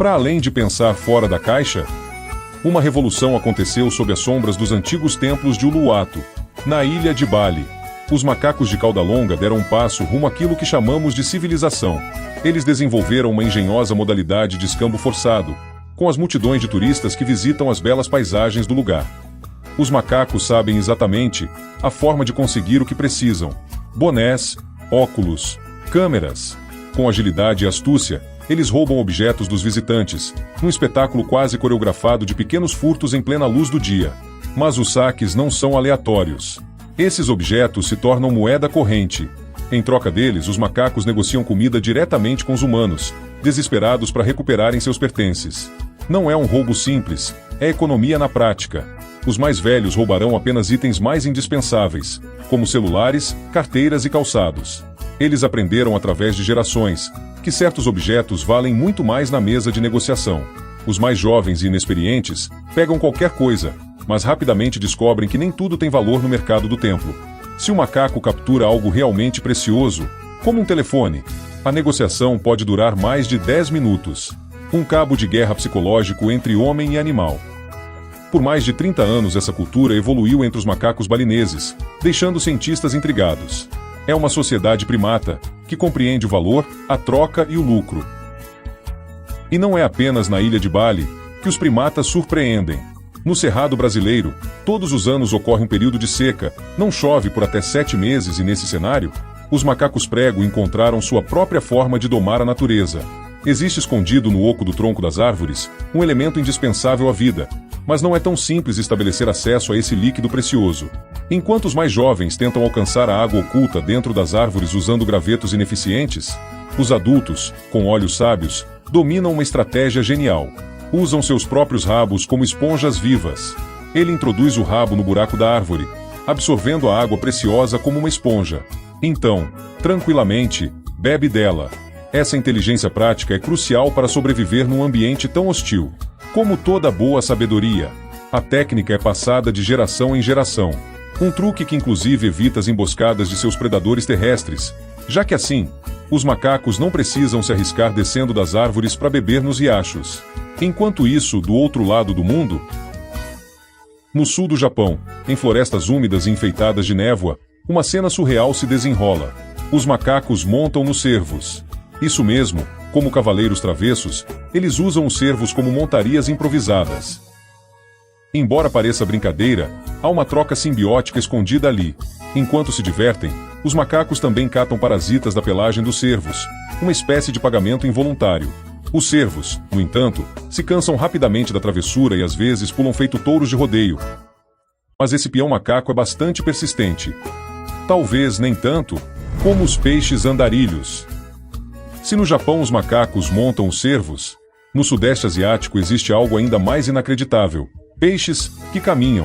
Para além de pensar fora da caixa, uma revolução aconteceu sob as sombras dos antigos templos de Uluwatu, na ilha de Bali. Os macacos de cauda longa deram um passo rumo àquilo que chamamos de civilização. Eles desenvolveram uma engenhosa modalidade de escambo forçado, com as multidões de turistas que visitam as belas paisagens do lugar. Os macacos sabem exatamente a forma de conseguir o que precisam: bonés, óculos, câmeras. Com agilidade e astúcia, eles roubam objetos dos visitantes, num espetáculo quase coreografado de pequenos furtos em plena luz do dia. Mas os saques não são aleatórios. Esses objetos se tornam moeda corrente. Em troca deles, os macacos negociam comida diretamente com os humanos, desesperados para recuperarem seus pertences. Não é um roubo simples, é economia na prática. Os mais velhos roubarão apenas itens mais indispensáveis, como celulares, carteiras e calçados. Eles aprenderam através de gerações que certos objetos valem muito mais na mesa de negociação. Os mais jovens e inexperientes pegam qualquer coisa, mas rapidamente descobrem que nem tudo tem valor no mercado do templo. Se o macaco captura algo realmente precioso, como um telefone, a negociação pode durar mais de 10 minutos. Um cabo de guerra psicológico entre homem e animal. Por mais de 30 anos essa cultura evoluiu entre os macacos balineses, deixando cientistas intrigados. É uma sociedade primata, que compreende o valor, a troca e o lucro. E não é apenas na ilha de Bali que os primatas surpreendem. No Cerrado brasileiro, todos os anos ocorre um período de seca, não chove por até 7 meses e nesse cenário, os macacos prego encontraram sua própria forma de domar a natureza. Existe escondido no oco do tronco das árvores um elemento indispensável à vida, mas não é tão simples estabelecer acesso a esse líquido precioso. Enquanto os mais jovens tentam alcançar a água oculta dentro das árvores usando gravetos ineficientes, os adultos, com olhos sábios, dominam uma estratégia genial. Usam seus próprios rabos como esponjas vivas. Ele introduz o rabo no buraco da árvore, absorvendo a água preciosa como uma esponja. Então, tranquilamente, bebe dela. Essa inteligência prática é crucial para sobreviver num ambiente tão hostil. Como toda boa sabedoria, a técnica é passada de geração em geração. Um truque que inclusive evita as emboscadas de seus predadores terrestres, já que assim, os macacos não precisam se arriscar descendo das árvores para beber nos riachos. Enquanto isso, do outro lado do mundo, no sul do Japão, em florestas úmidas e enfeitadas de névoa, uma cena surreal se desenrola. Os macacos montam nos cervos. Isso mesmo, como cavaleiros travessos, eles usam os cervos como montarias improvisadas. Embora pareça brincadeira, há uma troca simbiótica escondida ali. Enquanto se divertem, os macacos também catam parasitas da pelagem dos cervos, uma espécie de pagamento involuntário. Os cervos, no entanto, se cansam rapidamente da travessura e às vezes pulam feito touros de rodeio. Mas esse peão macaco é bastante persistente. Talvez nem tanto como os peixes andarilhos. Se no Japão os macacos montam os cervos, no Sudeste Asiático existe algo ainda mais inacreditável: peixes que caminham.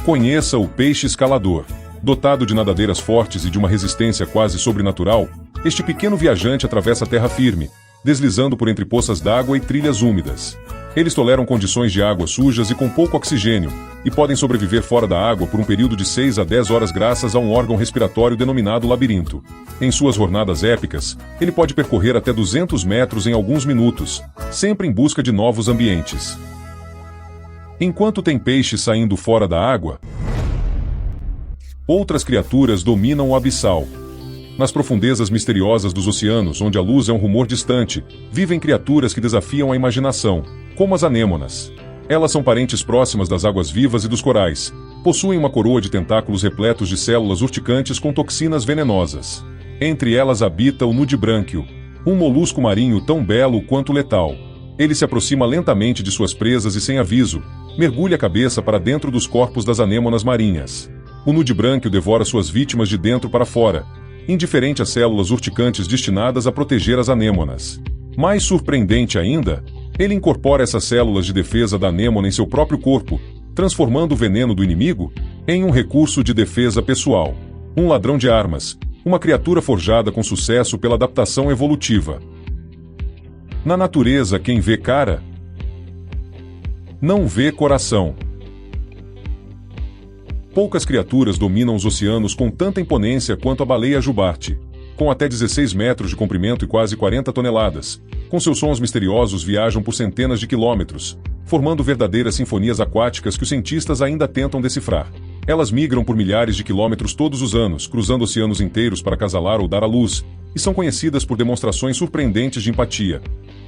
Conheça o peixe escalador. Dotado de nadadeiras fortes e de uma resistência quase sobrenatural, este pequeno viajante atravessa a terra firme, deslizando por entre poças d'água e trilhas úmidas. Eles toleram condições de água sujas e com pouco oxigênio, e podem sobreviver fora da água por um período de 6 a 10 horas graças a um órgão respiratório denominado labirinto. Em suas jornadas épicas, ele pode percorrer até 200 metros em alguns minutos, sempre em busca de novos ambientes. Enquanto tem peixes saindo fora da água, outras criaturas dominam o abissal. Nas profundezas misteriosas dos oceanos, onde a luz é um rumor distante, vivem criaturas que desafiam a imaginação, como as anêmonas. Elas são parentes próximas das águas-vivas e dos corais. Possuem uma coroa de tentáculos repletos de células urticantes com toxinas venenosas. Entre elas habita o nudibranquio, um molusco marinho tão belo quanto letal. Ele se aproxima lentamente de suas presas e, sem aviso, mergulha a cabeça para dentro dos corpos das anêmonas marinhas. O nudibranquio devora suas vítimas de dentro para fora, indiferente às células urticantes destinadas a proteger as anêmonas. Mais surpreendente ainda, ele incorpora essas células de defesa da anêmona em seu próprio corpo, transformando o veneno do inimigo em um recurso de defesa pessoal. Um ladrão de armas, uma criatura forjada com sucesso pela adaptação evolutiva. Na natureza, quem vê cara, não vê coração. Poucas criaturas dominam os oceanos com tanta imponência quanto a baleia jubarte. com até 16 metros de comprimento e quase 40 toneladas. Com seus sons misteriosos viajam por centenas de quilômetros, formando verdadeiras sinfonias aquáticas que os cientistas ainda tentam decifrar. Elas migram por milhares de quilômetros todos os anos, cruzando oceanos inteiros para acasalar ou dar à luz, e são conhecidas por demonstrações surpreendentes de empatia.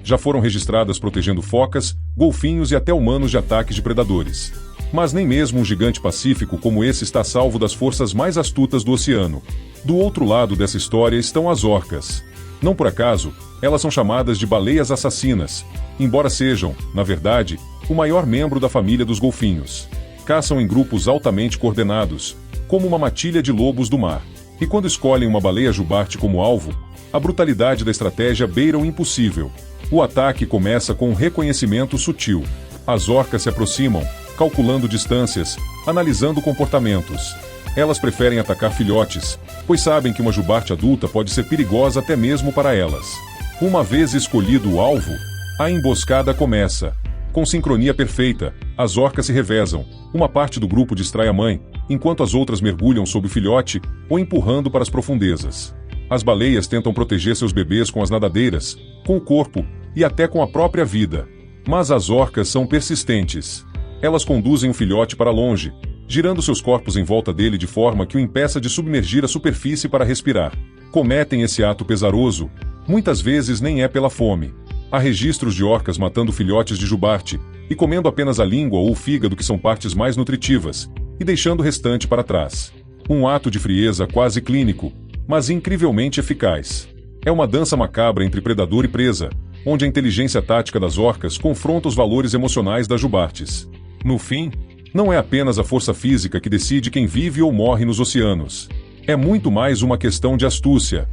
Já foram registradas protegendo focas, golfinhos e até humanos de ataques de predadores. Mas nem mesmo um gigante pacífico como esse está salvo das forças mais astutas do oceano. Do outro lado dessa história estão as orcas. Não por acaso, elas são chamadas de baleias assassinas, embora sejam, na verdade, o maior membro da família dos golfinhos. Caçam em grupos altamente coordenados, como uma matilha de lobos do mar. E quando escolhem uma baleia jubarte como alvo, a brutalidade da estratégia beira o impossível. O ataque começa com um reconhecimento sutil. As orcas se aproximam, calculando distâncias, analisando comportamentos. Elas preferem atacar filhotes, pois sabem que uma jubarte adulta pode ser perigosa até mesmo para elas. Uma vez escolhido o alvo, a emboscada começa. Com sincronia perfeita, as orcas se revezam. Uma parte do grupo distrai a mãe, enquanto as outras mergulham sob o filhote ou empurrando para as profundezas. As baleias tentam proteger seus bebês com as nadadeiras, com o corpo e até com a própria vida. Mas as orcas são persistentes. Elas conduzem o filhote para longe, girando seus corpos em volta dele de forma que o impeça de submergir a superfície para respirar. Cometem esse ato pesaroso, muitas vezes nem é pela fome. Há registros de orcas matando filhotes de jubarte e comendo apenas a língua ou o fígado, que são partes mais nutritivas, e deixando o restante para trás. Um ato de frieza quase clínico, mas incrivelmente eficaz. É uma dança macabra entre predador e presa, onde a inteligência tática das orcas confronta os valores emocionais das jubartes. No fim, não é apenas a força física que decide quem vive ou morre nos oceanos. É muito mais uma questão de astúcia.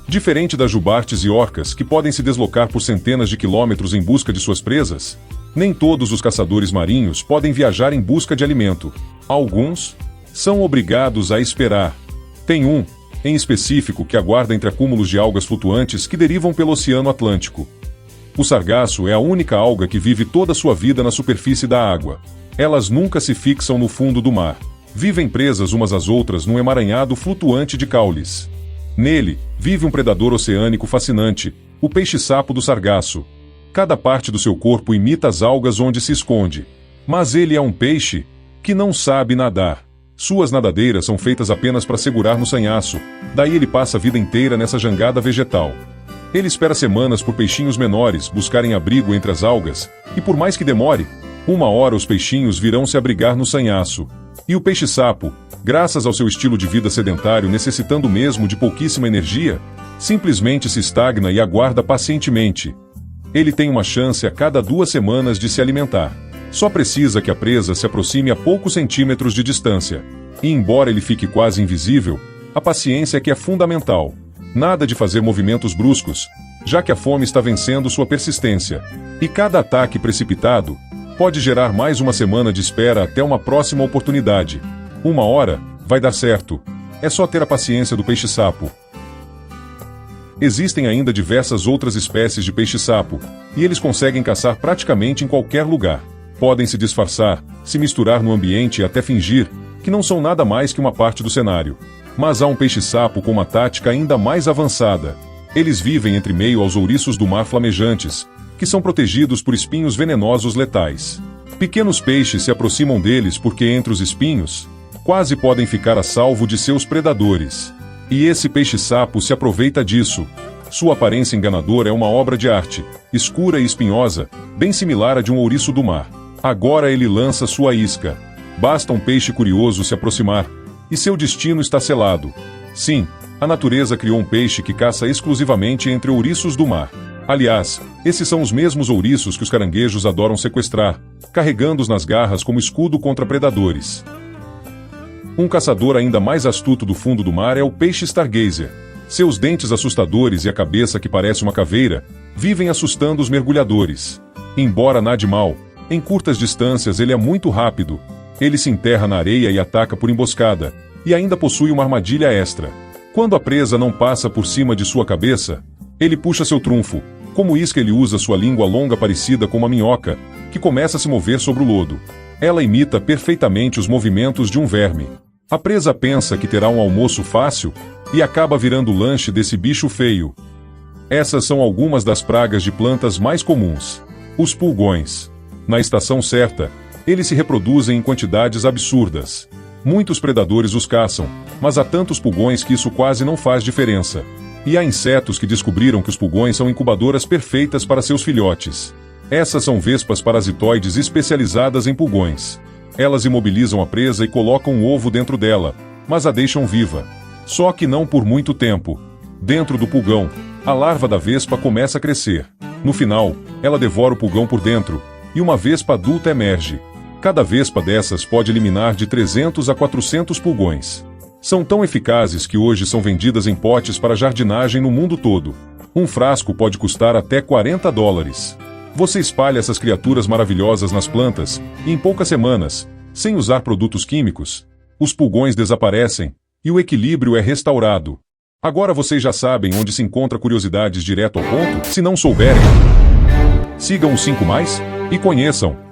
Diferente das jubartes e orcas, que podem se deslocar por centenas de quilômetros em busca de suas presas, nem todos os caçadores marinhos podem viajar em busca de alimento. Alguns são obrigados a esperar. Tem um, em específico, que aguarda entre acúmulos de algas flutuantes que derivam pelo Oceano Atlântico. O sargaço é a única alga que vive toda a sua vida na superfície da água. Elas nunca se fixam no fundo do mar. Vivem presas umas às outras num emaranhado flutuante de caules. Nele, vive um predador oceânico fascinante, o peixe-sapo do sargaço. Cada parte do seu corpo imita as algas onde se esconde. Mas ele é um peixe que não sabe nadar. Suas nadadeiras são feitas apenas para segurar no sanhaço, daí ele passa a vida inteira nessa jangada vegetal. Ele espera semanas por peixinhos menores buscarem abrigo entre as algas, e por mais que demore, uma hora os peixinhos virão se abrigar no sanhaço. E o peixe-sapo, graças ao seu estilo de vida sedentário necessitando mesmo de pouquíssima energia, simplesmente se estagna e aguarda pacientemente. Ele tem uma chance a cada 2 semanas de se alimentar. Só precisa que a presa se aproxime a poucos centímetros de distância. E embora ele fique quase invisível, a paciência é que é fundamental. Nada de fazer movimentos bruscos, já que a fome está vencendo sua persistência. E cada ataque precipitado pode gerar mais uma semana de espera até uma próxima oportunidade. Uma hora, vai dar certo. É só ter a paciência do peixe-sapo. Existem ainda diversas outras espécies de peixe-sapo, e eles conseguem caçar praticamente em qualquer lugar. Podem se disfarçar, se misturar no ambiente e até fingir que não são nada mais que uma parte do cenário. Mas há um peixe-sapo com uma tática ainda mais avançada. Eles vivem entre meio aos ouriços do mar flamejantes, que são protegidos por espinhos venenosos letais. Pequenos peixes se aproximam deles porque entre os espinhos, quase podem ficar a salvo de seus predadores. E esse peixe-sapo se aproveita disso. Sua aparência enganadora é uma obra de arte, escura e espinhosa, bem similar à de um ouriço do mar. Agora ele lança sua isca. Basta um peixe curioso se aproximar, e seu destino está selado. Sim, a natureza criou um peixe que caça exclusivamente entre ouriços do mar. Aliás, esses são os mesmos ouriços que os caranguejos adoram sequestrar, carregando-os nas garras como escudo contra predadores. Um caçador ainda mais astuto do fundo do mar é o peixe stargazer. Seus dentes assustadores e a cabeça que parece uma caveira vivem assustando os mergulhadores. Embora nade mal, em curtas distâncias ele é muito rápido. Ele se enterra na areia e ataca por emboscada, e ainda possui uma armadilha extra. Quando a presa não passa por cima de sua cabeça, ele puxa seu trunfo. Como isca ele usa sua língua longa parecida com uma minhoca, que começa a se mover sobre o lodo. Ela imita perfeitamente os movimentos de um verme. A presa pensa que terá um almoço fácil, e acaba virando o lanche desse bicho feio. Essas são algumas das pragas de plantas mais comuns. Os pulgões. Na estação certa, eles se reproduzem em quantidades absurdas. Muitos predadores os caçam, mas há tantos pulgões que isso quase não faz diferença. E há insetos que descobriram que os pulgões são incubadoras perfeitas para seus filhotes. Essas são vespas parasitoides especializadas em pulgões. Elas imobilizam a presa e colocam um ovo dentro dela, mas a deixam viva. Só que não por muito tempo. Dentro do pulgão, a larva da vespa começa a crescer. No final, ela devora o pulgão por dentro, e uma vespa adulta emerge. Cada vespa dessas pode eliminar de 300 a 400 pulgões. São tão eficazes que hoje são vendidas em potes para jardinagem no mundo todo. Um frasco pode custar até $40. Você espalha essas criaturas maravilhosas nas plantas, e em poucas semanas, sem usar produtos químicos, os pulgões desaparecem, e o equilíbrio é restaurado. Agora vocês já sabem onde se encontra curiosidades direto ao ponto? Se não souberem, sigam os 5 Mais e conheçam